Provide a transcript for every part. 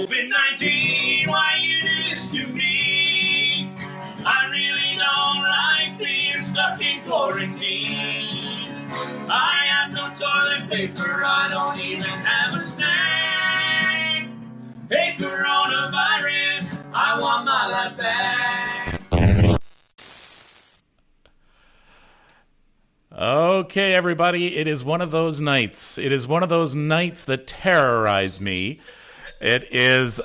COVID-19, why you do this to me? I really don't like being stuck in quarantine. I have no toilet paper, I don't even have a snack. Hey, coronavirus, I want my life back. Okay, everybody, it is one of those nights. It is one of those nights that terrorize me. It is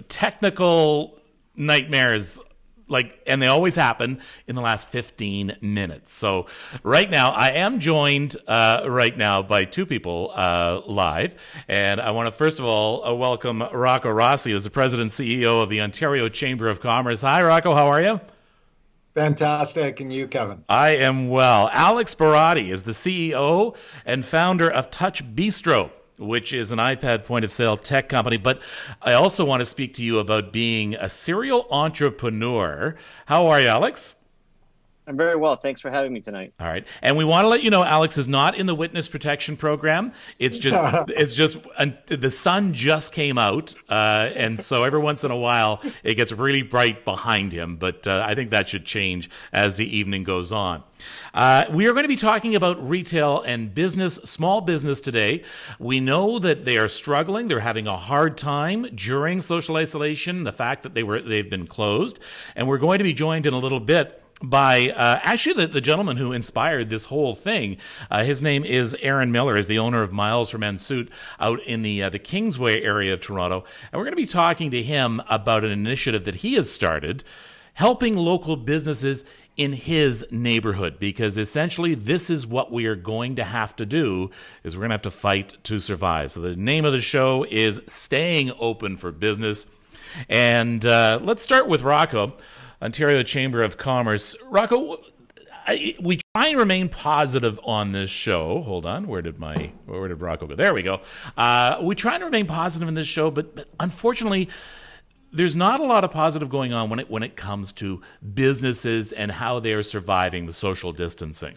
technical nightmares, and they always happen in the last 15 minutes. So right now, I am joined by two people live. And I want to, first of all, welcome Rocco Rossi, who's the president and CEO of the Ontario Chamber of Commerce. Hi, Rocco. How are you? Fantastic. And you, Kevin? I am well. Alex Barati is the CEO and founder of Touch Bistro, which is an iPad point-of-sale tech company. But I also want to speak to you about being a serial entrepreneur. How are you, Alex? I'm very well. Thanks for having me tonight. All right. And we want to let you know Alex is not in the witness protection program. It's just the sun just came out. And so every once in a while it gets really bright behind him. But I think that should change as the evening goes on. We are going to be talking about retail and business, small business today. We know that they are struggling. They're having a hard time during social isolation, the fact that they've been closed. And we're going to be joined in a little bit by actually the gentleman who inspired this whole thing. His name is Aaron Miller, is the owner of Miles for Men's Suit out in the Kingsway area of Toronto. And we're going to be talking to him about an initiative that he has started, helping local businesses in his neighborhood, because essentially this is what we are going to have to do, is we're going to have to fight to survive. So the name of the show is Staying Open for Business. And let's start with Rocco, Ontario Chamber of Commerce. Rocco, we try and remain positive on this show. Hold on, where did Rocco go? There we go. We try and remain positive in this show, but unfortunately, there's not a lot of positive going on when it comes to businesses and how they are surviving the social distancing.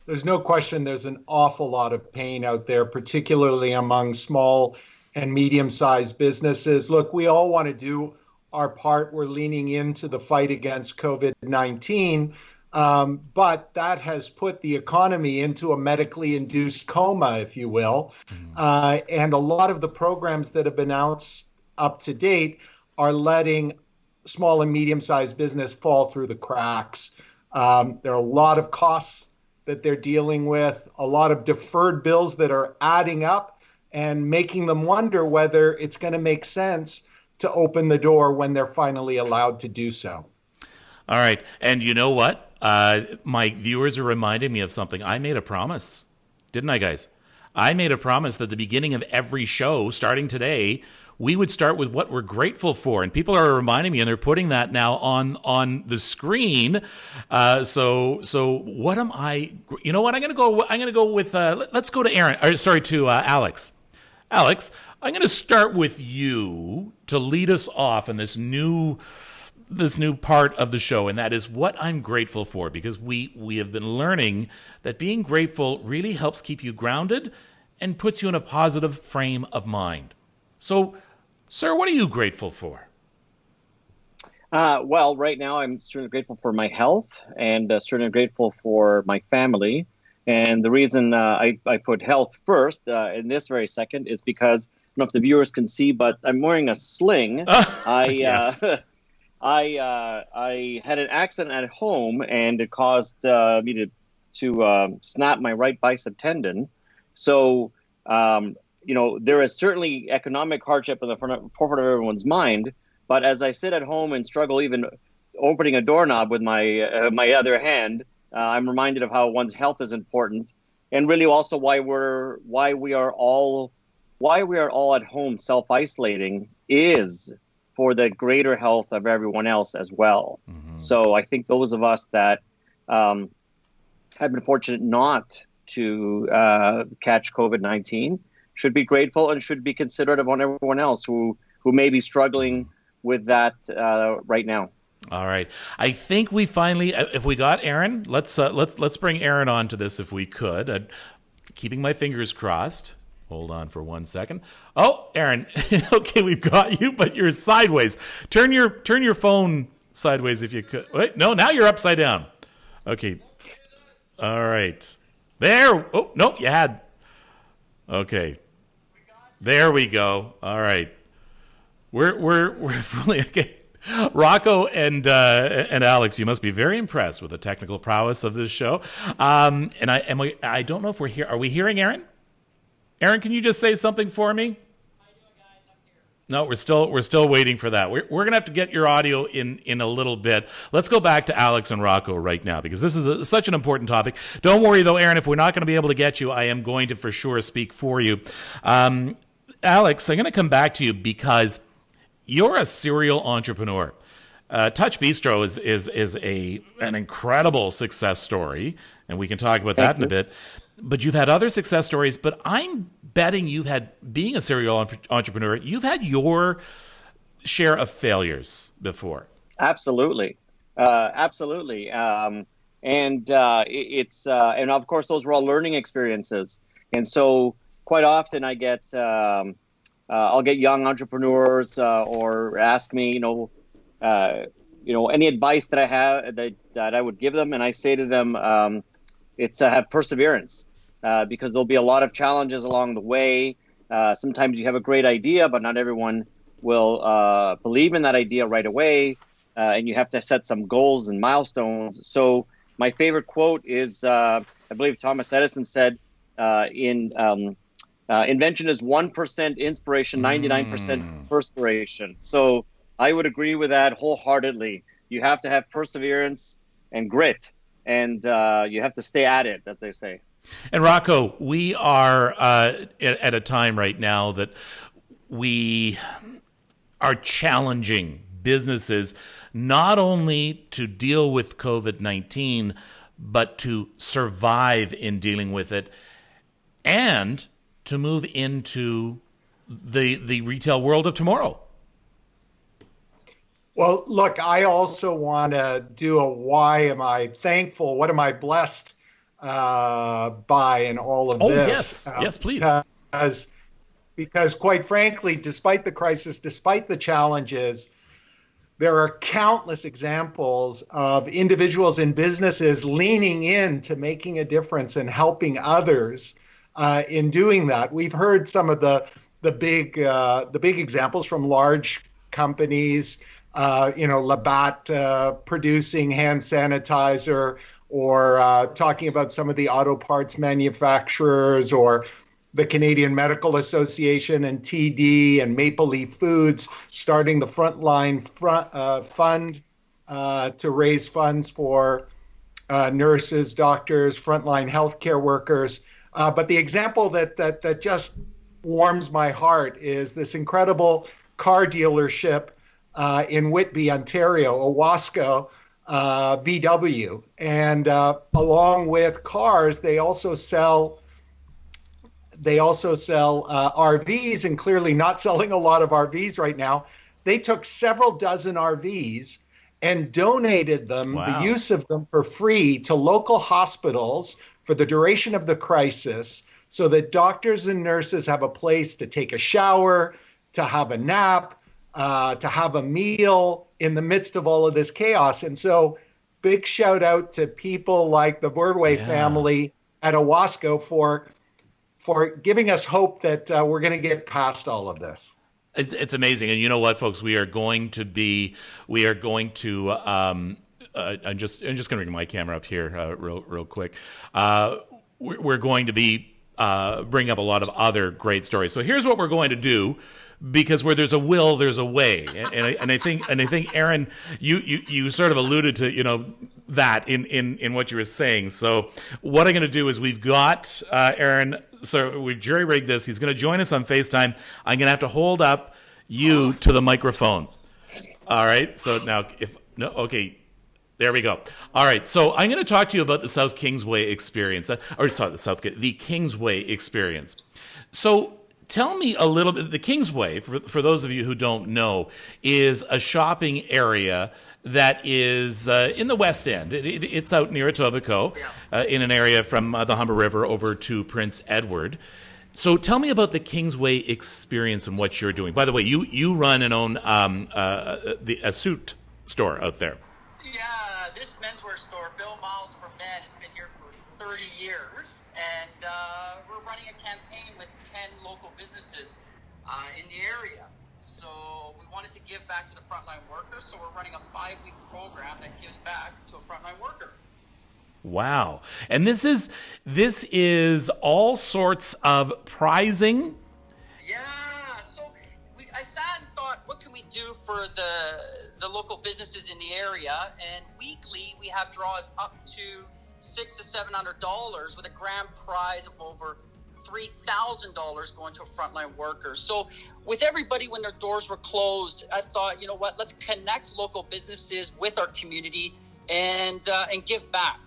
There's no question there's an awful lot of pain out there, particularly among small and medium-sized businesses. Look, we all want to do our part. We're leaning into the fight against COVID-19, but that has put the economy into a medically induced coma, if you will. And a lot of the programs that have been announced up to date are letting small and medium-sized business fall through the cracks. There are a lot of costs that they're dealing with, a lot of deferred bills that are adding up and making them wonder whether it's going to make sense to open the door when they're finally allowed to do so. All right. And you know what? My viewers are reminding me of something. I made a promise, didn't I, guys? I made a promise that at the beginning of every show, starting today, we would start with what we're grateful for. And people are reminding me, and they're putting that now on the screen. So what am I? You know what? I'm going to go with. Let's go to Alex. Alex, I'm going to start with you to lead us off in this new part of the show, and that is what I'm grateful for, because we have been learning that being grateful really helps keep you grounded and puts you in a positive frame of mind. So, sir, what are you grateful for? Well, right now I'm certainly grateful for my health, and certainly grateful for my family. And the reason I put health first in this very second is because, I don't know if the viewers can see, but I'm wearing a sling. Yes. I had an accident at home, and it caused me to snap my right bicep tendon. So, there is certainly economic hardship in the forefront of everyone's mind. But as I sit at home and struggle even opening a doorknob with my other hand, I'm reminded of how one's health is important, and really also why we are all at home self-isolating is for the greater health of everyone else as well. Mm-hmm. So I think those of us that have been fortunate not to catch COVID-19 should be grateful and should be considerate of everyone else who may be struggling with that right now. All right. I think we finally, if we got Aaron, let's bring Aaron on to this if we could. Keeping my fingers crossed. Hold on for 1 second. Oh, Aaron. Okay, we've got you, but you're sideways. Turn your phone sideways if you could. Wait, no, now you're upside down. Okay. All right. There. Oh, no, you had. Okay. There we go. All right. We're really okay. Rocco and Alex, you must be very impressed with the technical prowess of this show. I don't know if we're here. Are we hearing Aaron? Aaron, can you just say something for me? No, we're still waiting for that. We're gonna have to get your audio in a little bit. Let's go back to Alex and Rocco right now because this is such an important topic. Don't worry though, Aaron. If we're not going to be able to get you, I am going to for sure speak for you. Alex, I'm going to come back to you because you're a serial entrepreneur. Touch Bistro is an incredible success story, and we can talk about that in a bit. But you've had other success stories, but I'm betting being a serial entrepreneur, you've had your share of failures before. Absolutely. Absolutely. And of course, those were all learning experiences. And so quite often I'll get young entrepreneurs or ask me, any advice that I have that I would give them. And I say to them, it's have perseverance because there'll be a lot of challenges along the way. Sometimes you have a great idea, but not everyone will believe in that idea right away. And you have to set some goals and milestones. So my favorite quote is, I believe Thomas Edison said, invention is 1% inspiration, 99% perspiration. So I would agree with that wholeheartedly. You have to have perseverance and grit, and you have to stay at it, as they say. And Rocco, we are at a time right now that we are challenging businesses not only to deal with COVID-19, but to survive in dealing with it and to move into the retail world of tomorrow. Well, look, I also want to do a why am I thankful? What am I blessed by in all of this? Yes, please. Because quite frankly, despite the crisis, despite the challenges, there are countless examples of individuals and businesses leaning in to making a difference and helping others in doing that. We've heard some of the big examples from large companies, Labatt producing hand sanitizer, or talking about some of the auto parts manufacturers, or the Canadian Medical Association and TD and Maple Leaf Foods starting the Frontline Fund to raise funds for nurses, doctors, frontline healthcare workers. But the example that just warms my heart is this incredible car dealership in Whitby, Ontario, Owasco VW. And along with cars, they also sell RVs, and clearly not selling a lot of RVs right now. They took several dozen RVs and donated them, the use of them for free, to local hospitals for the duration of the crisis, so that doctors and nurses have a place to take a shower, to have a nap, to have a meal in the midst of all of this chaos. And so big shout out to people like the Vordway family at Owasco for giving us hope that we're going to get past all of this. It's amazing. And you know what, folks, I'm just going to bring my camera up here real quick. We're going to be bring up a lot of other great stories. So here's what we're going to do, because where there's a will, there's a way. And I think Aaron, you sort of alluded to that in what you were saying. So what I'm going to do is we've got Aaron. So we've jury-rigged this. He's going to join us on FaceTime. I'm going to have to hold up you to the microphone. All right. So now there we go. All right. So I'm going to talk to you about the South Kingsway experience, the Kingsway experience. So tell me a little bit. The Kingsway, for those of you who don't know, is a shopping area that is in the West End. It's out near Etobicoke, in an area from the Humber River over to Prince Edward. So tell me about the Kingsway experience and what you're doing. By the way, you run and own a suit store out there. Yeah, this menswear store, Bill Miles for Men, has been here for 30 years, and we're running a campaign with 10 local businesses in the area. So we wanted to give back to the frontline workers, so we're running a 5-week program that gives back to a frontline worker. Wow. And this is all sorts of prizing. Yeah, so I sat and thought, what can we do for the local businesses in the area? And weekly we have draws up to $600 to $700 with a grand prize of over $3,000 going to a frontline worker. So with everybody, when their doors were closed, I thought, you know what, let's connect local businesses with our community and give back.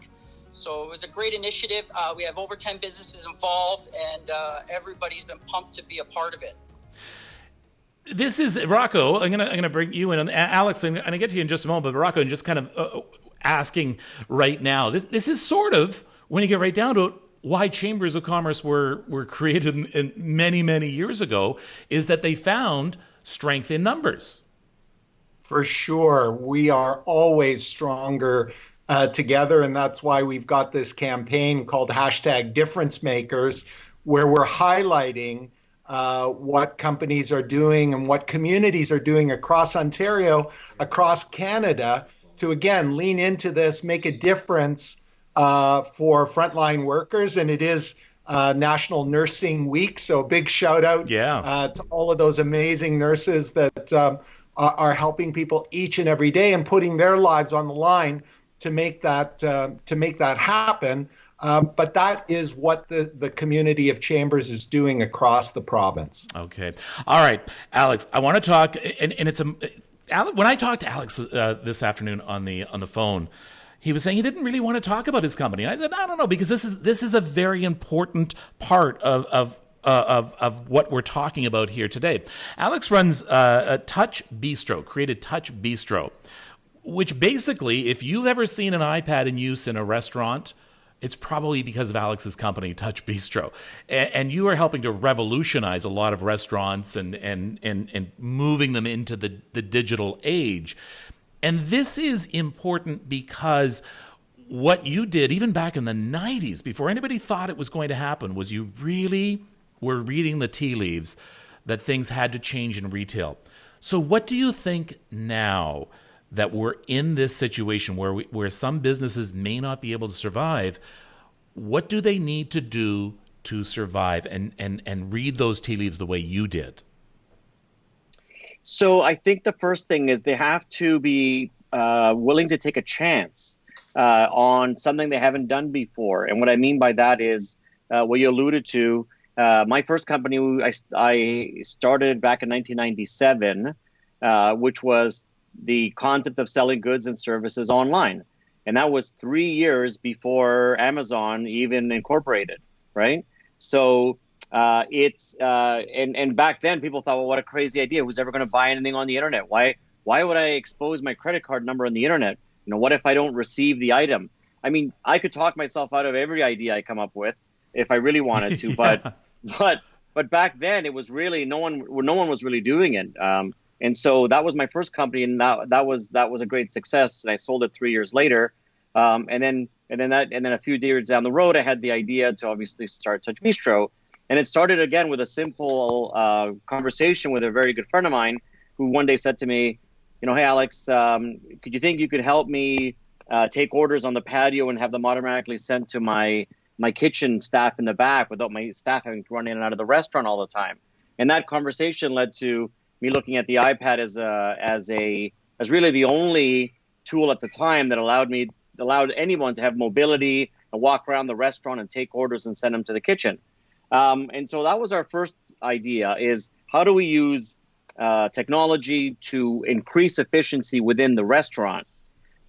So it was a great initiative. We have over 10 businesses involved, and everybody's been pumped to be a part of it. This is Rocco. I'm gonna bring you in. Alex, I'm gonna get to you in just a moment. But Rocco, and just kind of asking right now. This is sort of, when you get right down to it, why chambers of commerce were created in many years ago, is that they found strength in numbers. For sure, we are always stronger together, and that's why we've got this campaign called #DifferenceMakers, where we're highlighting what companies are doing and what communities are doing across Ontario, across Canada, to again lean into this, make a difference for frontline workers. And it is National Nursing Week, so big shout out to all of those amazing nurses that are helping people each and every day and putting their lives on the line to make that happen. But that is what the community of Chambers is doing across the province. Okay. All right, Alex, I want to talk, and it's when I talked to Alex this afternoon on the phone, he was saying he didn't really want to talk about his company. And I said, no, because this is a very important part of what we're talking about here today. Alex runs a Touch Bistro, created Touch Bistro, which basically, if you've ever seen an iPad in use in a restaurant, it's probably because of Alex's company, Touch Bistro. And you are helping to revolutionize a lot of restaurants and moving them into the digital age. And this is important because what you did, even back in the 90s, before anybody thought it was going to happen, was you really were reading the tea leaves that things had to change in retail. So what do you think now that we're in this situation where some businesses may not be able to survive? What do they need to do to survive and read those tea leaves the way you did? So I think the first thing is they have to be willing to take a chance on something they haven't done before. And what I mean by that is what you alluded to. My first company I started back in 1997, which was the concept of selling goods and services online. And that was 3 years before Amazon even incorporated, right? So and back then people thought, well, what a crazy idea. Who's ever going to buy anything on the internet? Why would I expose my credit card number on the internet? You know, what if I don't receive the item? I mean, I could talk myself out of every idea I come up with if I really wanted to, but back then it was really no one was really doing it. And so that was my first company, and that was a great success. And I sold it 3 years later. And then a few years down the road, I had the idea to obviously start Touch Bistro. And it started again with a simple conversation with a very good friend of mine who one day said to me, you know, hey, Alex, could you think you could help me take orders on the patio and have them automatically sent to my kitchen staff in the back without my staff having to run in and out of the restaurant all the time? And that conversation led to me looking at the iPad as really the only tool at the time that allowed anyone to have mobility and walk around the restaurant and take orders and send them to the kitchen. And so that was our first idea, is how do we use technology to increase efficiency within the restaurant?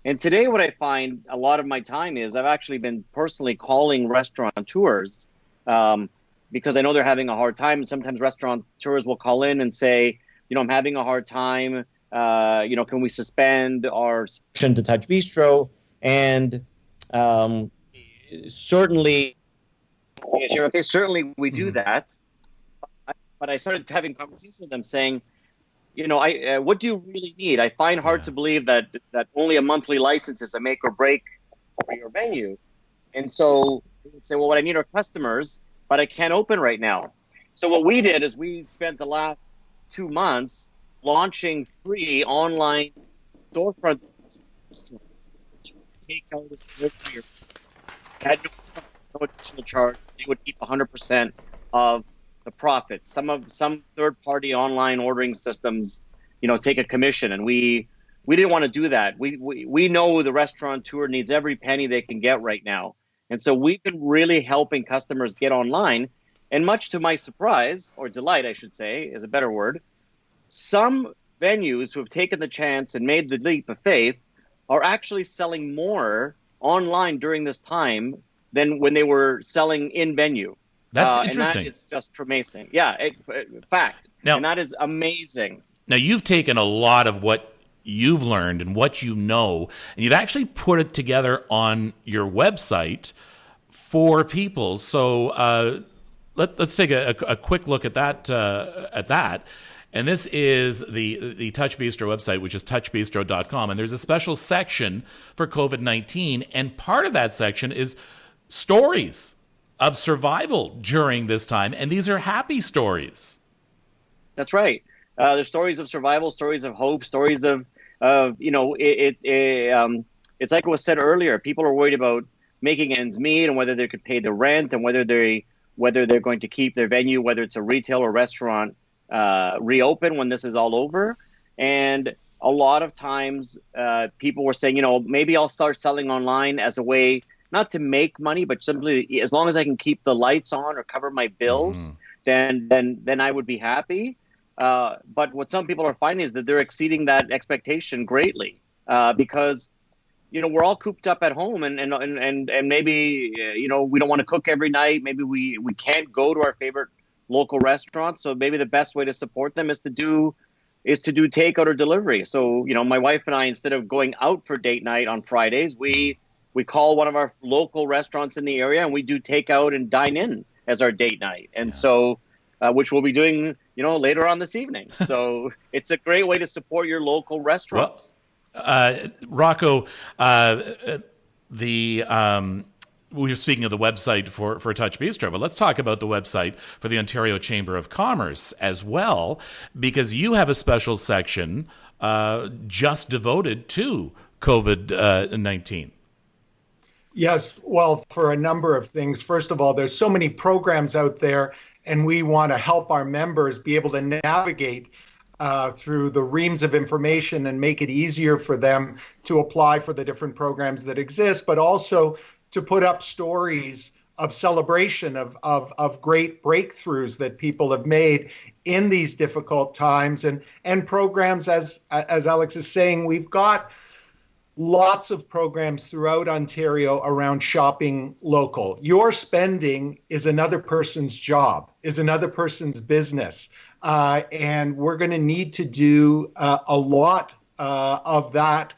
And today what I find a lot of my time is I've actually been personally calling restaurateurs because I know they're having a hard time. And sometimes restaurateurs will call in and say, you know, I'm having a hard time. Can we suspend our subscription to Touch Bistro? And certainly we do that. I started having conversations with them saying, what do you really need? I find hard to believe that only a monthly license is a make or break for your venue. And so they would say, well, what I need are customers, but I can't open right now. So what we did is we spent the last 2 months launching free online storefront take out of your had no additional charge. They would keep 100% of the profit. Some third-party online ordering systems, take a commission, and we didn't want to do that. We know the restaurateur needs every penny they can get right now, and so we've been really helping customers get online. And much to my surprise, or delight, I should say, is a better word, some venues who have taken the chance and made the leap of faith are actually selling more online during this time than when they were selling in venue. That's interesting. And that is just amazing. Yeah, fact. Now, and that is amazing. Now, you've taken a lot of what you've learned and what you know, and you've actually put it together on your website for people. So let's take a quick look at that. And this is the Touch Bistro website, which is touchbistro.com. And there's a special section for COVID-19. And part of that section is stories of survival during this time. And these are happy stories. That's right. There's stories of survival, stories of hope, stories of it's like it was said earlier. People are worried about making ends meet and whether they could pay the rent and whether they're going to keep their venue, whether it's a retail or restaurant, reopen when this is all over. And a lot of times people were saying, maybe I'll start selling online as a way not to make money, but simply as long as I can keep the lights on or cover my bills, then I would be happy. But what some people are finding is that they're exceeding that expectation greatly because we're all cooped up at home and maybe we don't want to cook every night. Maybe we can't go to our favorite local restaurants. So maybe the best way to support them is to do takeout or delivery. So my wife and I, instead of going out for date night on Fridays, we call one of our local restaurants in the area and we do takeout and dine in as our date night. And so which we'll be doing later on this evening. So it's a great way to support your local restaurants. Rocco, we were speaking of the website for Touch Bistro, but let's talk about the website for the Ontario Chamber of Commerce as well, because you have a special section just devoted to COVID-19. Yes, well, for a number of things. First of all, there's so many programs out there, and we want to help our members be able to navigate through the reams of information and make it easier for them to apply for the different programs that exist, but also to put up stories of celebration of great breakthroughs that people have made in these difficult times, and programs, as Alex is saying, we've got lots of programs throughout Ontario around shopping local. Your spending is another person's job, is another person's business. And we're going to need to do a lot of that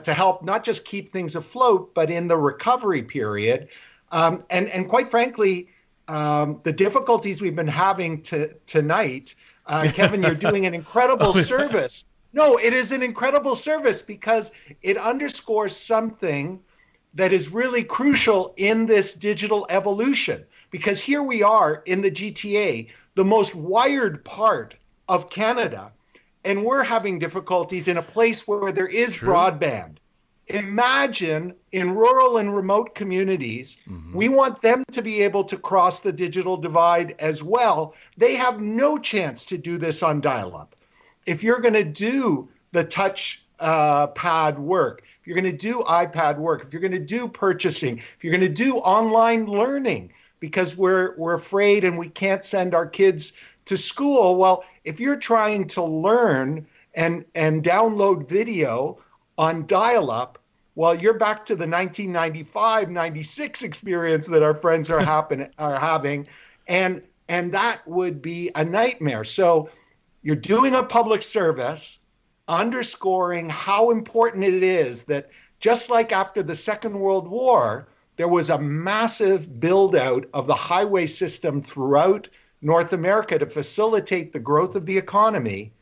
to help not just keep things afloat, but in the recovery period. And quite frankly, the difficulties we've been having tonight, Kevin, you're doing an incredible service. No, it is an incredible service because it underscores something that is really crucial in this digital evolution. Because here we are in the GTA, the most wired part of Canada, and we're having difficulties in a place where there is broadband. Imagine in rural and remote communities, we want them to be able to cross the digital divide as well. They have no chance to do this on dial-up. If you're going to do the touch pad work, if you're going to do iPad work, if you're going to do purchasing, if you're going to do online learning, because we're afraid and we can't send our kids to school. Well, if you're trying to learn and download video on dial-up, well, you're back to the 1995, 96 experience that our friends are having, and that would be a nightmare. So you're doing a public service, underscoring how important it is that just like after the Second World War, there was a massive build out of the highway system throughout North America to facilitate the growth of the economy.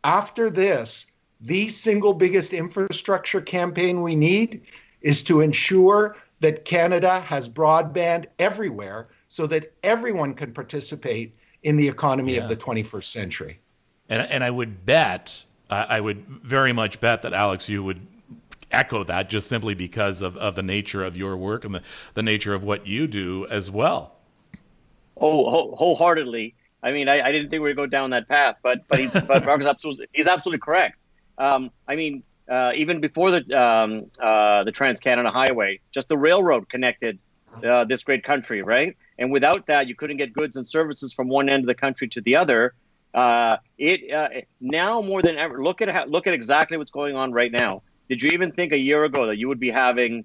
After this, the single biggest infrastructure campaign we need is to ensure that Canada has broadband everywhere so that everyone can participate in the economy of the 21st century. And I would bet, I would very much bet that, Alex, you would echo that just simply because of the nature of your work and the nature of what you do as well. Oh, wholeheartely. I mean, I didn't think we would go down that path, but Rocco's absolutely correct. Even before the Trans-Canada Highway, just the railroad connected this great country, right? And without that, you couldn't get goods and services from one end of the country to the other. Now more than ever, look at exactly what's going on right now. Did you even think a year ago that you would be having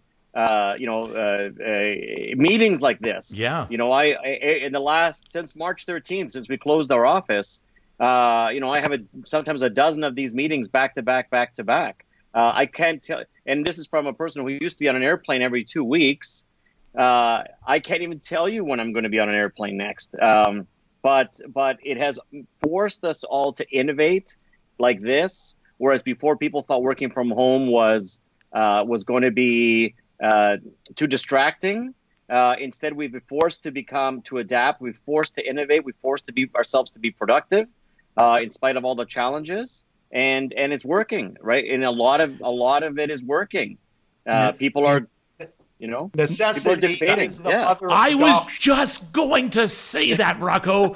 meetings like this? Yeah. Since March 13th, since we closed our office, I have sometimes a dozen of these meetings back to back. I can't tell, and this is from a person who used to be on an airplane every 2 weeks. I can't even tell you when I'm going to be on an airplane next. But it has forced us all to innovate like this, whereas before people thought working from home was going to be too distracting. Instead, we've been forced to adapt. We've forced to innovate. We've forced ourselves to be productive, in spite of all the challenges. And it's working, right? And a lot of it is working. People are, necessity is the mother of I was just going to say that, Rocco.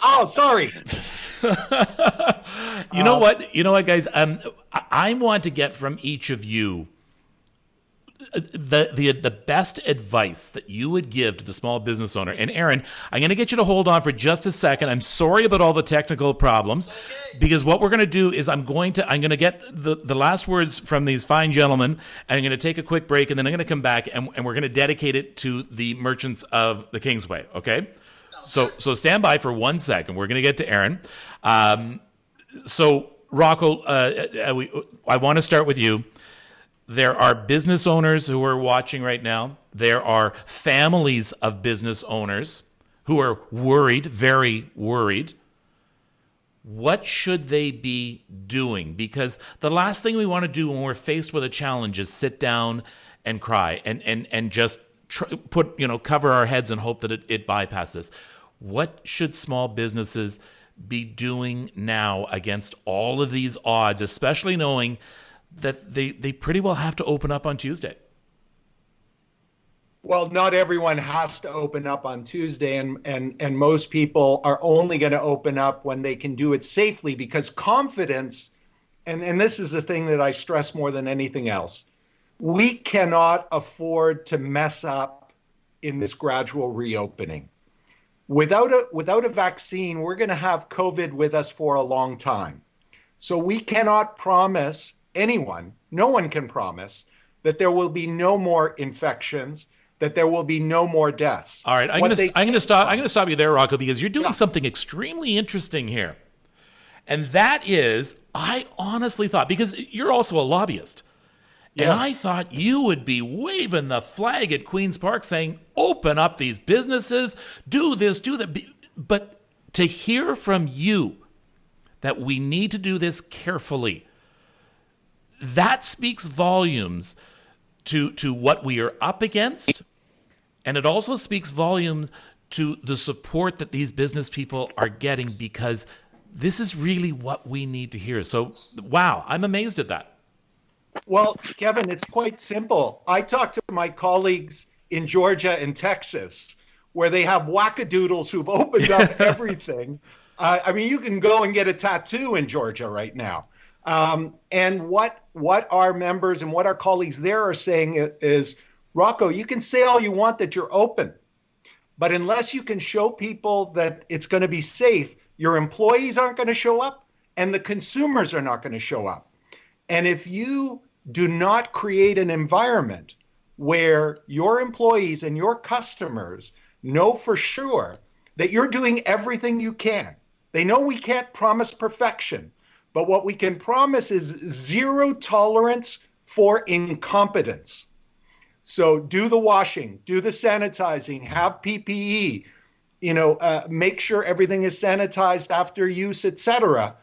Oh, sorry. You know what, guys? I want to get from each of you the best advice that you would give to the small business owner. And Aaron, I'm going to get you to hold on for just a second. I'm sorry about all the technical problems, because what we're going to do is I'm going to get the last words from these fine gentlemen, and I'm going to take a quick break, and then I'm going to come back and we're going to dedicate it to the merchants of the Kingsway. Okay. So stand by for 1 second. We're going to get to Aaron. So Rocco, I want to start with you. There are business owners who are watching right now. There are families of business owners who are worried, very worried. What should they be doing? Because the last thing we want to do when we're faced with a challenge is sit down and cry and just cover our heads and hope that it bypasses. What should small businesses be doing now against all of these odds, especially knowing that they pretty well have to open up on Tuesday? Well, not everyone has to open up on Tuesday, and most people are only going to open up when they can do it safely, because confidence, and this is the thing that I stress more than anything else, we cannot afford to mess up in this gradual reopening. Without a vaccine, we're going to have COVID with us for a long time. So we cannot promise anyone, no one can promise, that there will be no more infections, that there will be no more deaths. All right, I'm going to stop you there, Rocco, because you're doing something extremely interesting here. And that is, I honestly thought, because you're also a lobbyist, and I thought you would be waving the flag at Queen's Park saying, open up these businesses, do this, do that. But to hear from you that we need to do this carefully, that speaks volumes to what we are up against, and it also speaks volumes to the support that these business people are getting, because this is really what we need to hear. So, wow, I'm amazed at that. Well, Kevin, it's quite simple. I talked to my colleagues in Georgia and Texas, where they have wackadoodles who've opened up everything. You can go and get a tattoo in Georgia right now. And what our members and what our colleagues there are saying is, Rocco, you can say all you want that you're open, but unless you can show people that it's going to be safe, your employees aren't going to show up and the consumers are not going to show up. And if you do not create an environment where your employees and your customers know for sure that you're doing everything you can, they know we can't promise perfection, but what we can promise is zero tolerance for incompetence. So do the washing, do the sanitizing, have PPE, make sure everything is sanitized after use, etc.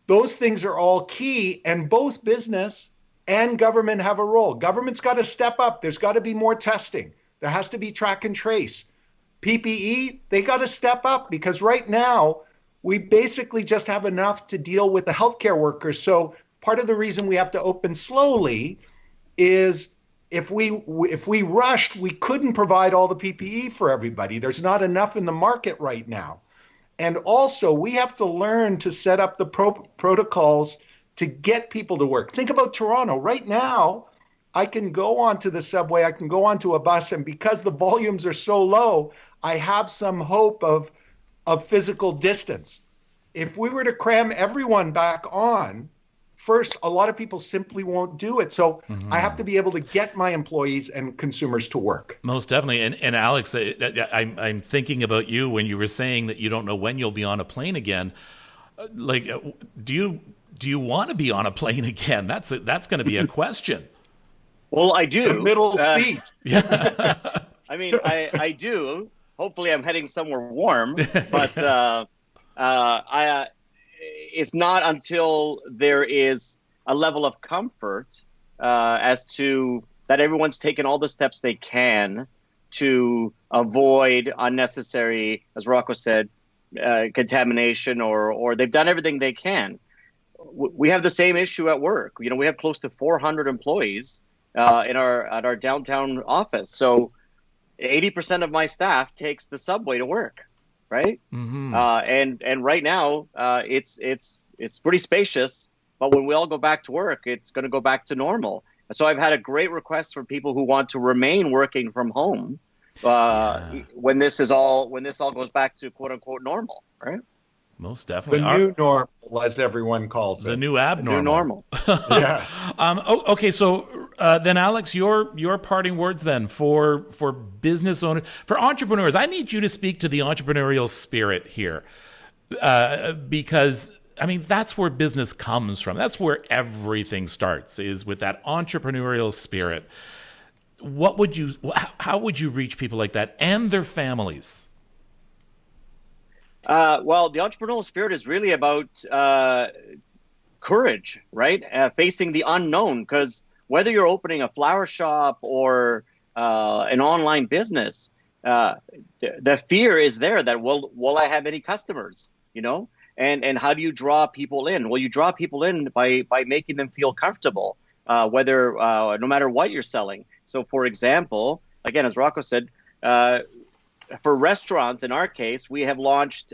Those things are all key, and both business and government have a role. Government's got to step up. There's got to be more testing. There has to be track and trace. PPE, they got to step up, because right now we basically just have enough to deal with the healthcare workers. So part of the reason we have to open slowly is if we rushed, we couldn't provide all the PPE for everybody. There's not enough in the market right now. And also, we have to learn to set up the protocols to get people to work. Think about Toronto. Right now, I can go onto the subway, I can go onto a bus, and because the volumes are so low, I have some hope of physical distance. If we were to cram everyone back on, first, a lot of people simply won't do it. So I have to be able to get my employees and consumers to work. Most definitely. And Alex, I'm thinking about you when you were saying that you don't know when you'll be on a plane again. Like, do you want to be on a plane again? That's going to be a question. Well, I do. The middle seat. Yeah. I mean, I do. Hopefully, I'm heading somewhere warm, but it's not until there is a level of comfort as to that everyone's taken all the steps they can to avoid unnecessary, as Rocco said, contamination, or they've done everything they can. We have the same issue at work. We have close to 400 employees at our downtown office. So 80% of my staff takes the subway to work, right? Mm-hmm. And right now it's pretty spacious, but when we all go back to work, it's going to go back to normal. So I've had a great request from people who want to remain working from home when this all goes back to quote unquote normal, right? Most definitely. The new normal, as everyone calls it. The new abnormal. The new normal. Yes. Okay, so then, Alex, your parting words then for business owners, for entrepreneurs. I need you to speak to the entrepreneurial spirit here, because I mean that's where business comes from. That's where everything starts, is with that entrepreneurial spirit. How would you reach people like that and their families? Well, the entrepreneurial spirit is really about courage, right? Facing the unknown, because whether you're opening a flower shop or an online business, the fear is there that will I have any customers, And how do you draw people in? Well, you draw people in by making them feel comfortable, whether no matter what you're selling. So, for example, again, as Rocco said, for restaurants, in our case, we have launched,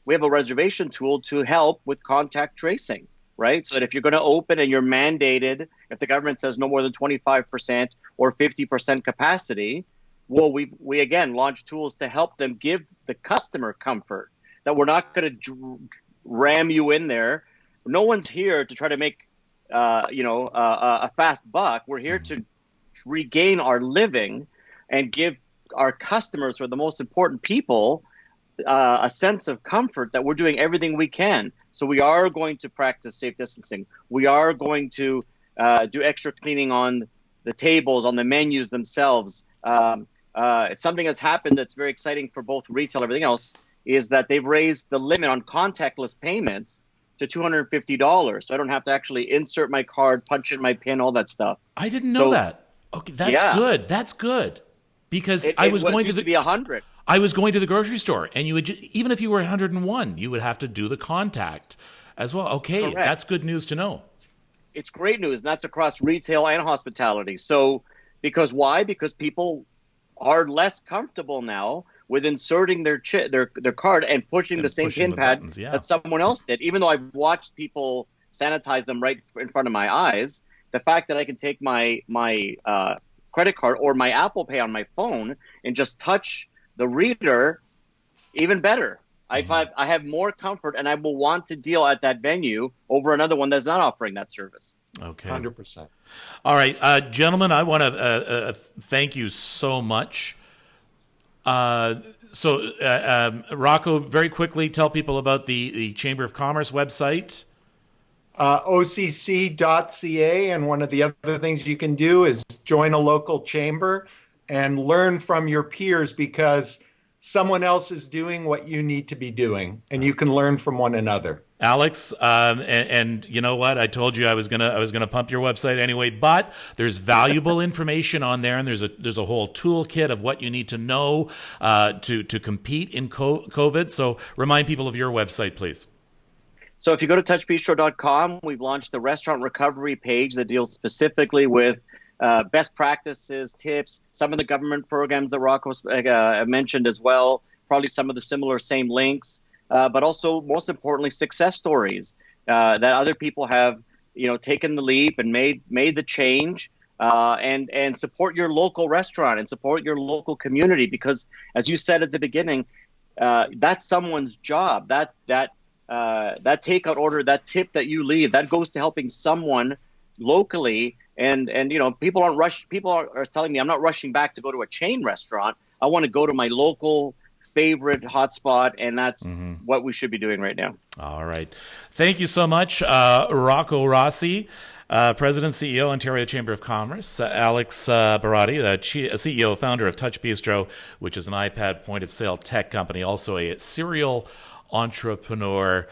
we have a reservation tool to help with contact tracing, right? So that if you're going to open and you're mandated, if the government says no more than 25% or 50% capacity, well, we again launched tools to help them give the customer comfort that we're not going to ram you in there. No one's here to try to make, a fast buck. We're here to regain our living and give our customers, or the most important people, a sense of comfort that we're doing everything we can. So we are going to practice safe distancing. We are going to do extra cleaning on the tables, on the menus themselves. It's something that's happened that's very exciting for both retail and everything else, is that they've raised the limit on contactless payments to $250. So I don't have to actually insert my card, punch in my PIN, all that stuff. I didn't know that. Okay, that's good. That's good. Because I was going to be 100. I was going to the grocery store, and you would even if you were 101, you would have to do the contact as well. Okay, correct. That's good news to know. It's great news, and that's across retail and hospitality. So, because why? Because people are less comfortable now with inserting their card and pushing the same PIN pad that someone else did. Even though I've watched people sanitize them right in front of my eyes, the fact that I can take my credit card or my Apple Pay on my phone and just touch the reader, even better. I have more comfort, and I will want to deal at that venue over another one that's not offering that service. Okay. 100%. All right, gentlemen, I want to thank you so much. Rocco, very quickly, tell people about the Chamber of Commerce website. OCC.ca, and one of the other things you can do is join a local chamber and learn from your peers, because someone else is doing what you need to be doing, and you can learn from one another. Alex, and you know what? I told you I was gonna pump your website anyway. But there's valuable information on there, and there's a whole toolkit of what you need to know to compete in COVID. So remind people of your website, please. So if you go to touchbistro.com, we've launched the restaurant recovery page that deals specifically with best practices, tips, some of the government programs that Rocco mentioned as well, probably some of the similar same links. But also, most importantly, success stories that other people have, taken the leap and made the change, and support your local restaurant and support your local community, because, as you said at the beginning, that's someone's job. That takeout order, that tip that you leave, that goes to helping someone locally. And people are telling me I'm not rushing back to go to a chain restaurant. I want to go to my local favorite hotspot, and that's what we should be doing right now. All right. Thank you so much, Rocco Rossi, President, CEO, Ontario Chamber of Commerce, Alex Barati, the CEO, founder of Touch Bistro, which is an iPad point-of-sale tech company, also a serial entrepreneur.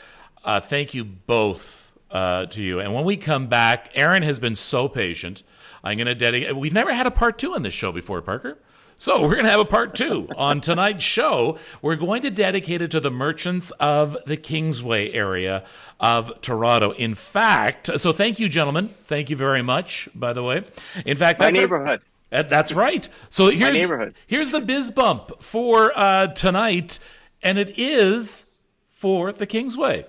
Thank you both to you. And when we come back, Aaron has been so patient. I'm going to dedicate. We've never had a part 2 on this show before, Parker. So we're going to have a part 2 on tonight's show. We're going to dedicate it to the merchants of the Kingsway area of Toronto. In fact, so thank you, gentlemen. Thank you very much, by the way. In fact, that's my neighborhood. That's right. So here's the biz bump for tonight, and it is for the Kingsway.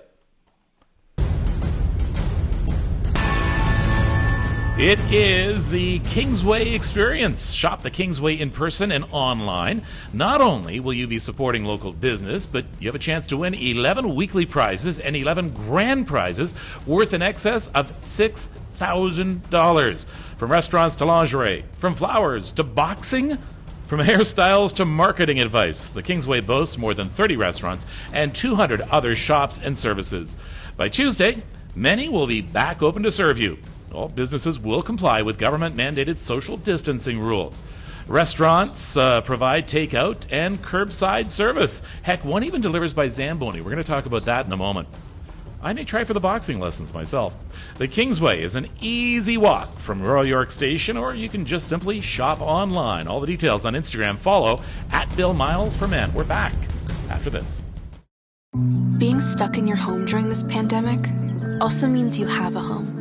It is the Kingsway experience. Shop the Kingsway in person and online. Not only will you be supporting local business, but you have a chance to win 11 weekly prizes and 11 grand prizes worth in excess of $6,000. From restaurants to lingerie, from flowers to boxing, from hairstyles to marketing advice, the Kingsway boasts more than 30 restaurants and 200 other shops and services. By Tuesday, many will be back open to serve you. All businesses will comply with government-mandated social distancing rules. Restaurants provide takeout and curbside service. Heck, one even delivers by Zamboni. We're going to talk about that in a moment. I may try for the boxing lessons myself. The Kingsway is an easy walk from Royal York Station, or you can just simply shop online. All the details on Instagram. Follow @BillMilesForMen. We're back after this. Being stuck in your home during this pandemic also means you have a home.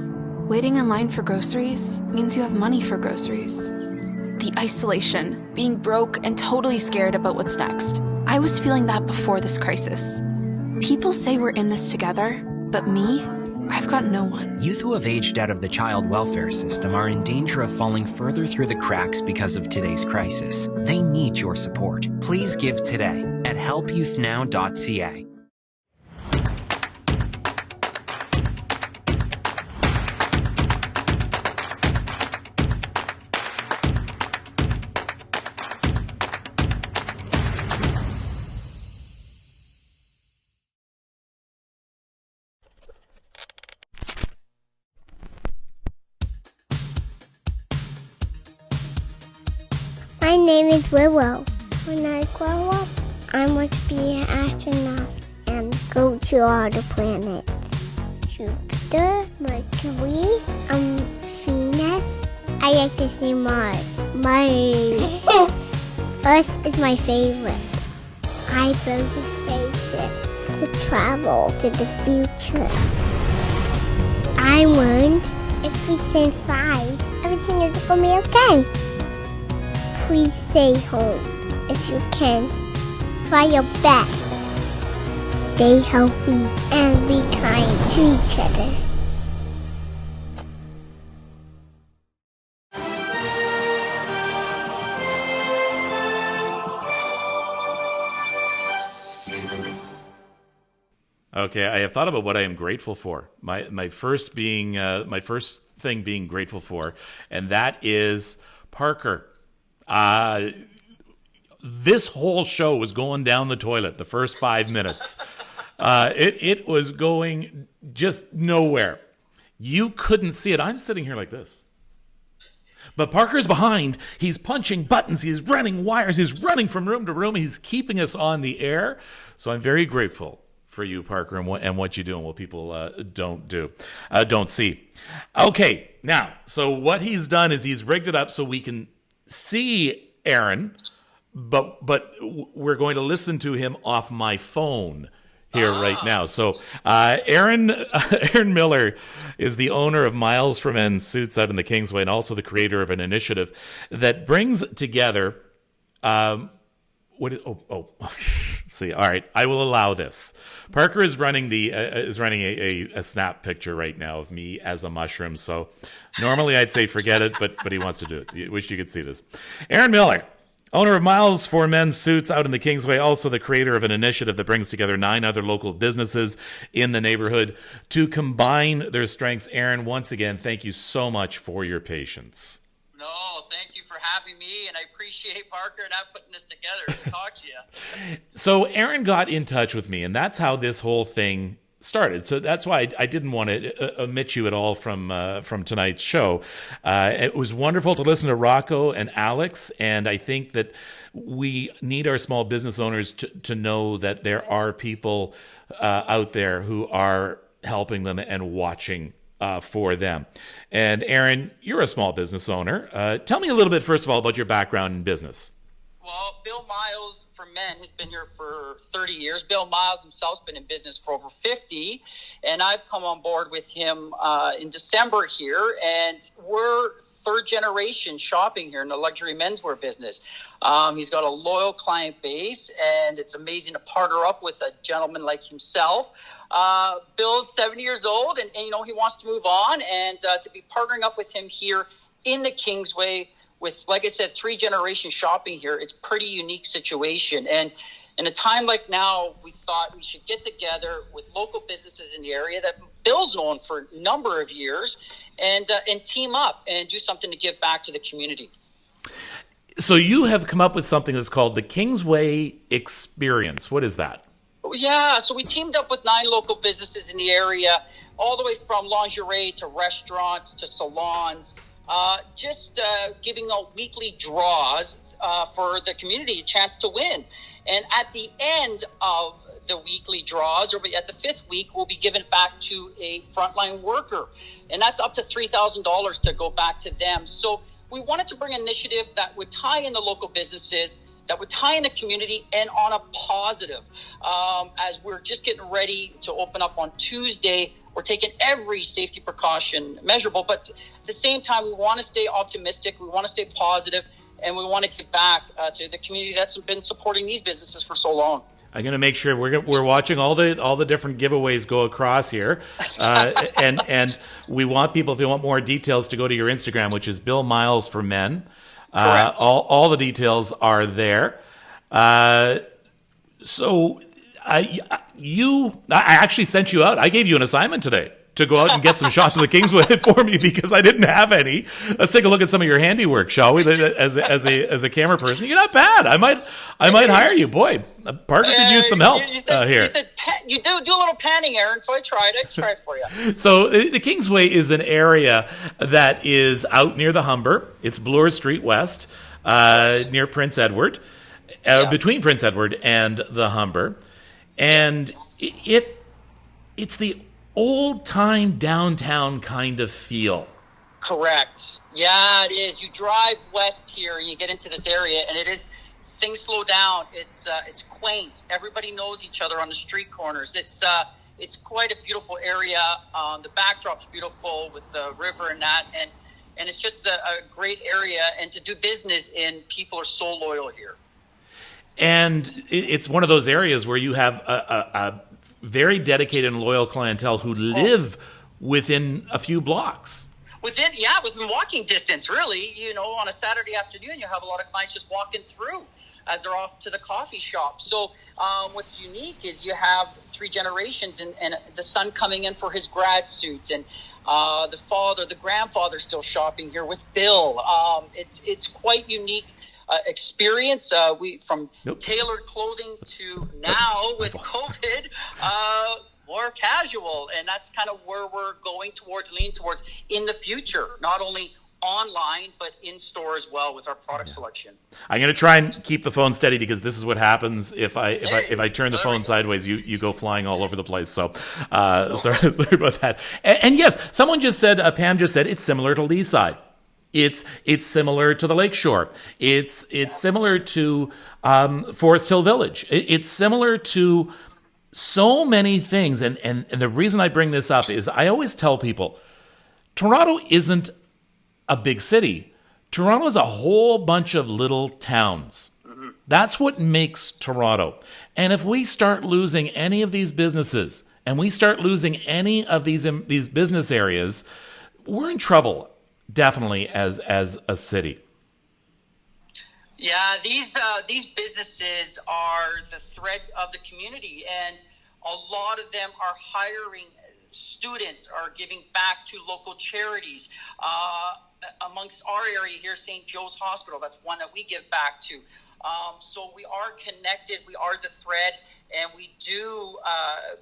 Waiting in line for groceries means you have money for groceries. The isolation, being broke and totally scared about what's next. I was feeling that before this crisis. People say we're in this together, but me, I've got no one. Youth who have aged out of the child welfare system are in danger of falling further through the cracks because of today's crisis. They need your support. Please give today at helpyouthnow.ca. My name is Willow. When I grow up, I want to be an astronaut and go to all the planets. Jupiter, Mercury, Venus. I like to see Mars. Earth is my favorite. I built a spaceship to travel to the future. I learned if we stand 5, everything is going to be okay. Please stay home if you can. Try your best. Stay healthy and be kind to each other. Okay, I have thought about what I am grateful for. My first thing being grateful for, and that is Parker. This whole show was going down the toilet the first 5 minutes. It was going just nowhere. You couldn't see it. I'm sitting here like this. But Parker's behind. He's punching buttons. He's running wires. He's running from room to room. He's keeping us on the air. So I'm very grateful for you, Parker, and what you do and what people don't see. Okay, now, so what he's done is he's rigged it up so we can see Aaron, but we're going to listen to him off my phone here right now. So Aaron Miller is the owner of Miles for Men Suits out in the Kingsway and also the creator of an initiative that brings together see, all right, I will allow this. Parker is running a snap picture right now of me as a mushroom. So normally I'd say forget it, but he wants to do it. I wish you could see this. Aaron Miller, owner of Miles for Men Suits out in the Kingsway, also the creator of an initiative that brings together 9 other local businesses in the neighborhood to combine their strengths. Aaron, once again, thank you so much for your patience. No, thank you for having me, and I appreciate Parker and I putting this together to talk to you. So Aaron got in touch with me, and that's how this whole thing started. So that's why I didn't want to omit you at all from tonight's show. It was wonderful to listen to Rocco and Alex, and I think that we need our small business owners to know that there are people out there who are helping them and watching for them. And Aaron, you're a small business owner. Tell me a little bit, first of all, about your background in business. Well, Bill Miles for Men has been here for 30 years. Bill Miles himself's been in business for over 50, and I've come on board with him in December here, and we're third generation shopping here in the luxury menswear business. He's got a loyal client base, and it's amazing to partner up with a gentleman like himself. Bill's 70 years old, and he wants to move on, and to be partnering up with him here in the Kingsway with, like I said, 3 generations shopping here, it's a pretty unique situation. And in a time like now, we thought we should get together with local businesses in the area that Bill's known for a number of years and team up and do something to give back to the community. So you have come up with something that's called the Kingsway Experience. What is that? Yeah, so we teamed up with 9 local businesses in the area, all the way from lingerie to restaurants to salons, just giving out weekly draws for the community a chance to win. And at the end of the weekly draws, or at the 5th week, we'll be giving it back to a frontline worker. And that's up to $3,000 to go back to them. So we wanted to bring an initiative that would tie in the local businesses, that would tie in the community, and on a positive. As we're just getting ready to open up on Tuesday, we're taking every safety precaution measurable, but at the same time, we want to stay optimistic, we want to stay positive, and we want to get back to the community that's been supporting these businesses for so long. I'm going to make sure we're watching all the different giveaways go across here, and we want people, if you want more details, to go to your Instagram, which is Bill Miles for Men. Correct. All the details are there. So I actually sent you out. I gave you an assignment today to go out and get some shots of the Kingsway for me because I didn't have any. Let's take a look at some of your handiwork, shall we? As a camera person, you're not bad. I might hire you, boy. Parker could use some help here. You said you do a little panning, Aaron. So I tried for you. So the Kingsway is an area that is out near the Humber. It's Bloor Street West, near Prince Edward, between Prince Edward and the Humber, and it's the old-time downtown kind of feel. Correct. Yeah, it is. You drive west here and you get into this area, and it is, things slow down. It's quaint. Everybody knows each other on the street corners. It's quite a beautiful area. The backdrop's beautiful with the river and that, and it's just a great area. And to do business in, people are so loyal here. And it's one of those areas where you have a very dedicated and loyal clientele who live within a few blocks. Within walking distance, really. On a Saturday afternoon, you have a lot of clients just walking through as they're off to the coffee shop. So what's unique is you have 3 generations and the son coming in for his grad suit, and the grandfather still shopping here with Bill. It's quite unique experience. We from tailored clothing to now with COVID, more casual, and that's kind of where we're going towards, lean towards in the future. Not only online, but in store as well with our product selection. I'm going to try and keep the phone steady because this is what happens if I turn the phone sideways. You go flying all over the place. So sorry about that. And yes, someone just said, Pam just said, it's similar to Leaside. It's similar to the Lakeshore. It's similar to Forest Hill Village. It's similar to so many things. And the reason I bring this up is I always tell people, Toronto isn't a big city. Toronto is a whole bunch of little towns. Mm-hmm. That's what makes Toronto. And if we start losing any of these businesses and we start losing any of these business areas, we're in trouble, definitely, as a city. Yeah, these businesses are the thread of the community, and a lot of them are hiring students, are giving back to local charities. Amongst our area here, St. Joe's Hospital, that's one that we give back to. So we are connected, we are the thread, and we do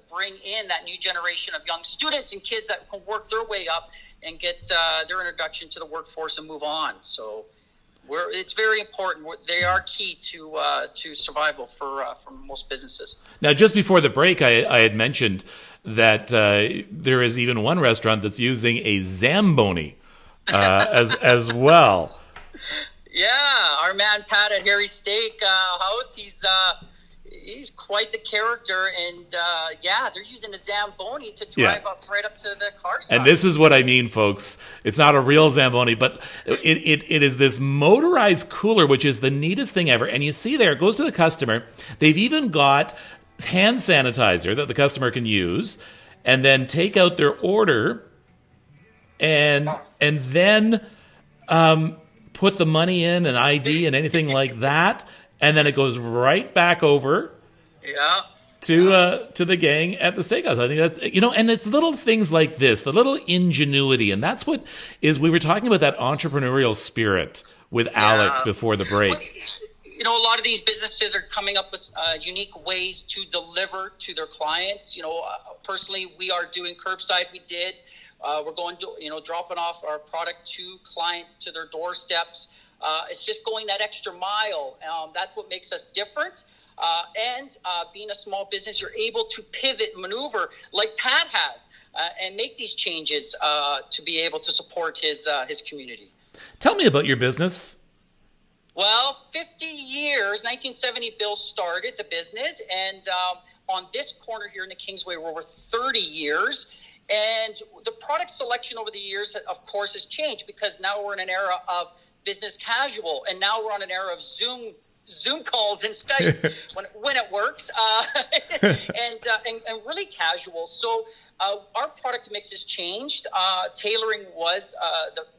bring in that new generation of young students and kids that can work their way up and get their introduction to the workforce and move on. So it's very important. They are key to survival for most businesses. Now, just before the break, I had mentioned that there is even one restaurant that's using a Zamboni as well. Yeah, our man Pat at Harry Steak House, he's quite the character, and they're using a Zamboni to drive right up to the car side. And this is what I mean, folks. It's not a real Zamboni, but it is this motorized cooler, which is the neatest thing ever. And you see there, it goes to the customer. They've even got hand sanitizer that the customer can use, and then take out their order, and then put the money in, an ID and anything like that, and then it goes right back over to the gang at the steakhouse. I think that's, and it's little things like this, the little ingenuity, and that's what is. We were talking about that entrepreneurial spirit with Alex before the break. Well, a lot of these businesses are coming up with unique ways to deliver to their clients. Personally, we are doing curbside. We did. We're going to, dropping off our product to clients to their doorsteps. It's just going that extra mile. That's what makes us different. And being a small business, you're able to pivot and maneuver like Pat has and make these changes to be able to support his community. Tell me about your business. Well, 50 years, 1970, Bill started the business. And on this corner here in the Kingsway, we're over 30 years. And the product selection over the years, of course, has changed because now we're in an era of business casual, and now we're on an era of Zoom calls and Skype when it works, and really casual. So our product mix has changed. Tailoring was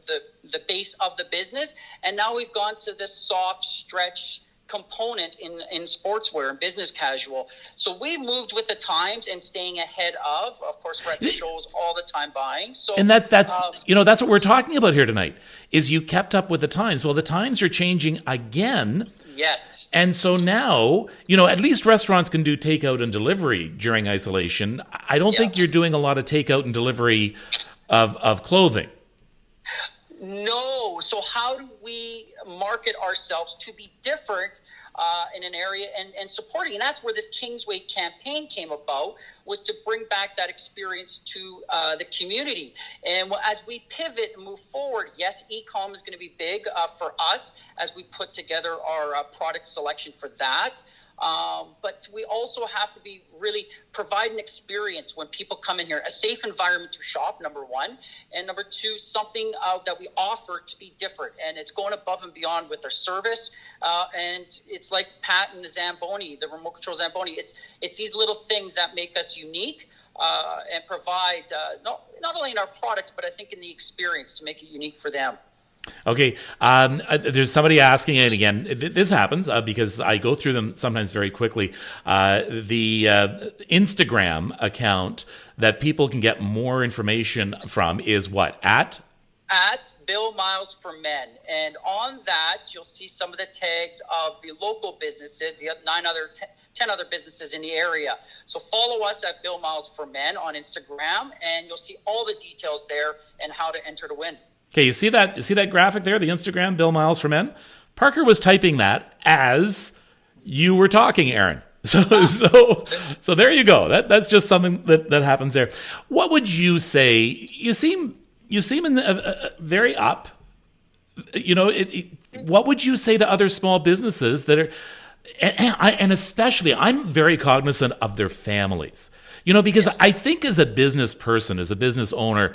the base of the business, and now we've gone to this soft stretch component in sportswear and business casual. So we moved with the times and staying ahead of course, we're at the shows all the time buying. So, and that's that's what we're talking about here tonight, is you kept up with the times. Well, the times are changing again. Yes. And so now, at least restaurants can do takeout and delivery during isolation. I don't think you're doing a lot of takeout and delivery of clothing. No. So how do we market ourselves to be different in an area and supporting? And that's where this Kingsway campaign came about, was to bring back that experience to the community. And as we pivot and move forward, yes, e-com is going to be big for us as we put together our product selection for that. But we also have to be really provide an experience when people come in here, a safe environment to shop, number one, and number two, something that we offer to be different. And it's going above and beyond with our service. And it's like Pat and the Zamboni, the remote control Zamboni. It's these little things that make us unique and provide not only in our products, but I think in the experience to make it unique for them. Okay, there's somebody asking, and again, this happens because I go through them sometimes very quickly. The Instagram account that people can get more information from is what? At Bill Miles for Men. And on that, you'll see some of the tags of the local businesses, the 10 other businesses in the area. So follow us at Bill Miles for Men on Instagram, and you'll see all the details there and how to enter to win. Okay, you see that graphic there, the Instagram, Bill Miles for Men? Parker was typing that as you were talking, Aaron. So there you go. That's just something that happens there. What would you say? You seem in very up. What would you say to other small businesses that are, and especially, I'm very cognizant of their families. Because I think as a business person, as a business owner,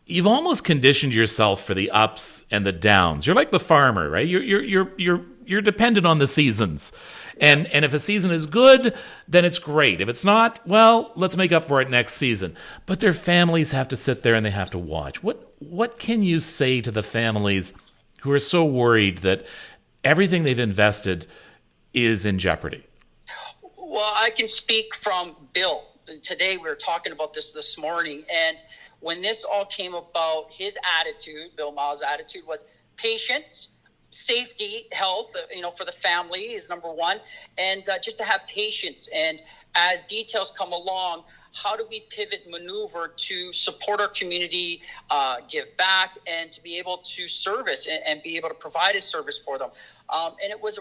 you've almost conditioned yourself for the ups and the downs. You're like the farmer, right? You're dependent on the seasons. And if a season is good, then it's great. If it's not, well, let's make up for it next season. But their families have to sit there and they have to watch. What can you say to the families who are so worried that everything they've invested is in jeopardy? Well, I can speak from Bill. Today we were talking about this morning, and when this all came about, his attitude, Bill Miles' attitude, was patience, safety, health, for the family is number one, and just to have patience. And as details come along, how do we pivot, maneuver to support our community, give back, and to be able to service and be able to provide a service for them. And it was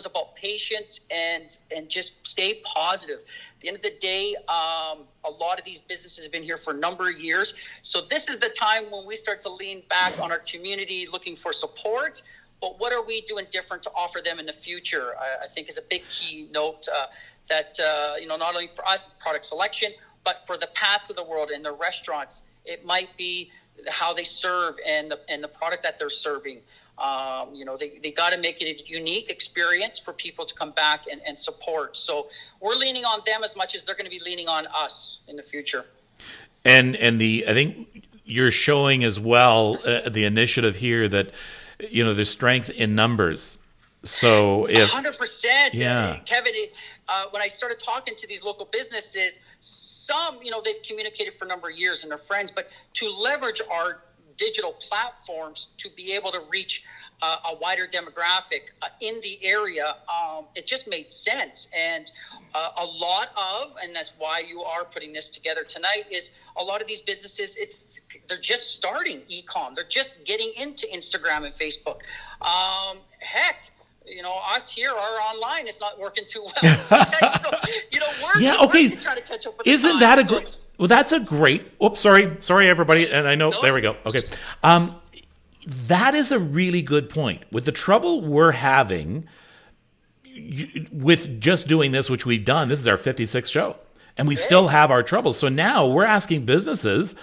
about patience and just stay positive. At the end of the day, a lot of these businesses have been here for a number of years. So this is the time when we start to lean back on our community, looking for support. But what are we doing different to offer them in the future? I think is a big key note that not only for us, product selection, but for the Pats of the world and the restaurants, it might be how they serve and the product that they're serving. They got to make it a unique experience for people to come back and support. So we're leaning on them as much as they're going to be leaning on us in the future. And I think you're showing as well the initiative here that there's strength in numbers. So if 100%, yeah, Kevin, when I started talking to these local businesses, some they've communicated for a number of years and they're friends, but to leverage our digital platforms to be able to reach a wider demographic in the area, it just made sense. And a lot of, and that's why you are putting this together tonight, is a lot of these businesses, they're just starting e-com. They're just getting into Instagram and Facebook. Heck, us here are online. It's not working too well. So, we're trying to catch up with Isn't that a great? Well, that's a great. Oops, sorry, everybody. And I know. No. There we go. Okay, that is a really good point. With the trouble we're having with just doing this, which we've done, this is our 56th show, and we still have our troubles. So now we're asking businesses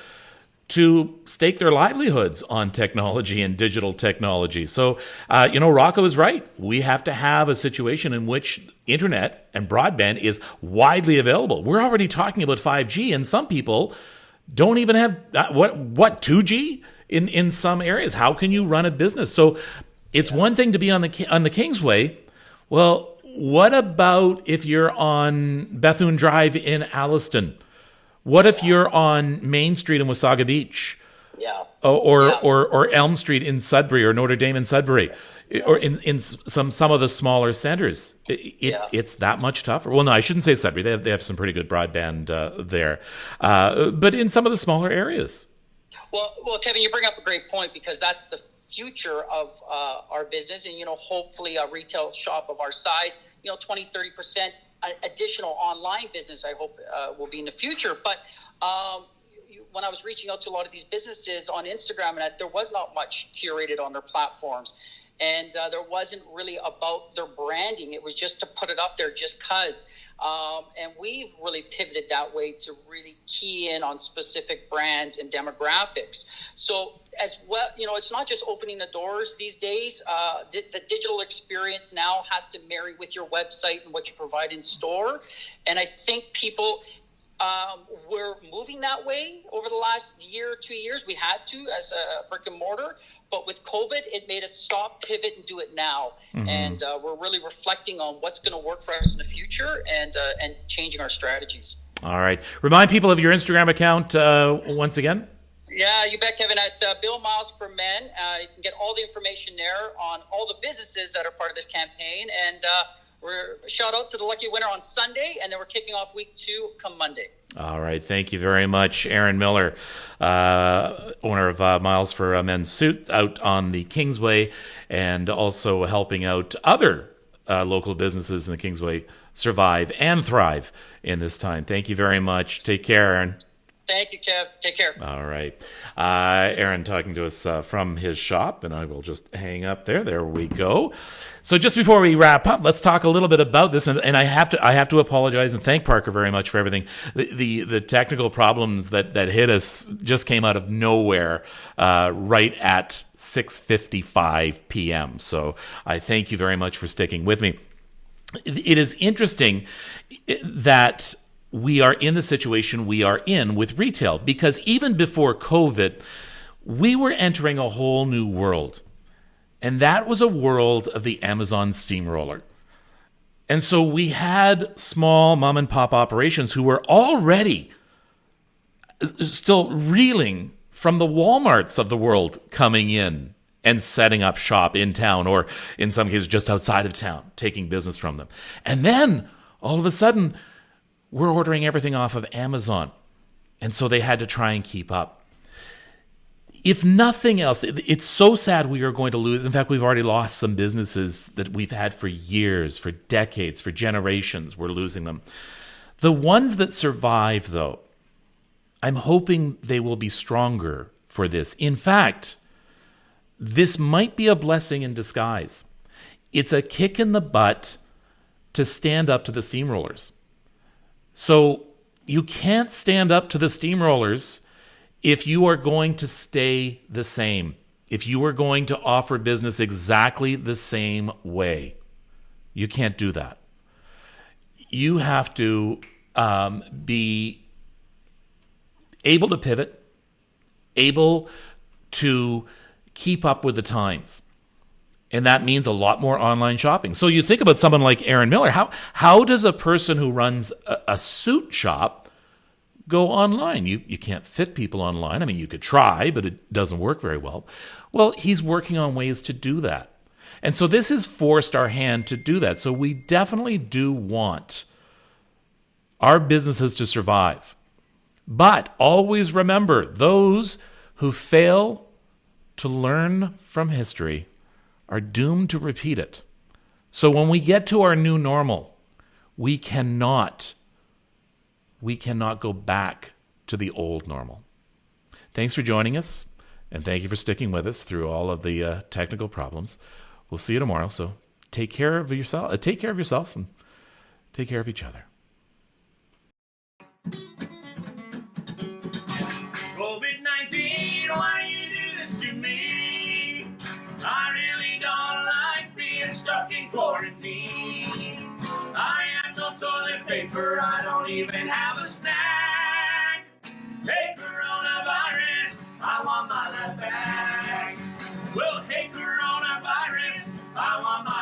to stake their livelihoods on technology and digital technology. So, Rocco is right. We have to have a situation in which internet and broadband is widely available. We're already talking about 5G, and some people don't even have 2G in some areas. How can you run a business? So it's one thing to be on the Kingsway. Well, what about if you're on Bethune Drive in Alliston? What if you're on Main Street in Wasaga Beach? Yeah. Or Elm Street in Sudbury, or Notre Dame in Sudbury, or in some of the smaller centers? It's that much tougher. Well, no, I shouldn't say Sudbury. They have some pretty good broadband there, but in some of the smaller areas. Well, Kevin, you bring up a great point, because that's the future of our business, and hopefully a retail shop of our size, 20-30% additional online business, I hope will be in the future. But when I was reaching out to a lot of these businesses on Instagram, and there was not much curated on their platforms, and there wasn't really about their branding. It was just to put it up there just because. And we've really pivoted that way to really key in on specific brands and demographics. So as well, it's not just opening the doors these days. The digital experience now has to marry with your website and what you provide in store. And I think people we're moving that way over the last year or 2 years. We had to, as a brick and mortar, but with COVID, it made us stop, pivot, and do it now. Mm-hmm. And we're really reflecting on what's going to work for us in the future and changing our strategies. All right. Remind people of your Instagram account once again. Yeah, you bet, Kevin. At Bill Miles for Men. You can get all the information there on all the businesses that are part of this campaign. And we're shout out to the lucky winner on Sunday, and then we're kicking off week 2 come Monday. All right. Thank you very much, Aaron Miller, owner of Miles for Men's Suit out on the Kingsway, and also helping out other local businesses in the Kingsway survive and thrive in this time. Thank you very much. Take care, Aaron. Thank you, Kev. Take care. All right. Aaron talking to us from his shop, and I will just hang up there. There we go. So just before we wrap up, let's talk a little bit about this. And I have to apologize and thank Parker very much for everything. The technical problems that hit us just came out of nowhere right at 6:55 p.m. So I thank you very much for sticking with me. It is interesting that we are in the situation we are in with retail, because even before COVID, we were entering a whole new world. And that was a world of the Amazon steamroller. And so we had small mom and pop operations who were already still reeling from the Walmarts of the world coming in and setting up shop in town, or in some cases just outside of town, taking business from them. And then all of a sudden, we're ordering everything off of Amazon. And so they had to try and keep up. If nothing else, it's so sad we are going to lose. In fact, we've already lost some businesses that we've had for years, for decades, for generations. We're losing them. The ones that survive, though, I'm hoping they will be stronger for this. In fact, this might be a blessing in disguise. It's a kick in the butt to stand up to the steamrollers. So you can't stand up to the steamrollers if you are going to stay the same, if you are going to offer business exactly the same way. You can't do that. You have to be able to pivot, able to keep up with the times. And that means a lot more online shopping. So you think about someone like Aaron Miller. How does a person who runs a suit shop go online? You can't fit people online. I mean, you could try, but it doesn't work very well. Well, he's working on ways to do that. And so this has forced our hand to do that. So we definitely do want our businesses to survive. But always remember, those who fail to learn from history are doomed to repeat it. So when we get to our new normal, we cannot go back to the old normal. Thanks for joining us, and thank you for sticking with us through all of the technical problems. We'll see you tomorrow. So take care of yourself, and take care of each other. COVID-19, why you do this to me? I really don't like being stuck in quarantine. I have no toilet paper, I don't even have a snack. Hey coronavirus, I want my life back. Well, hey coronavirus, I want my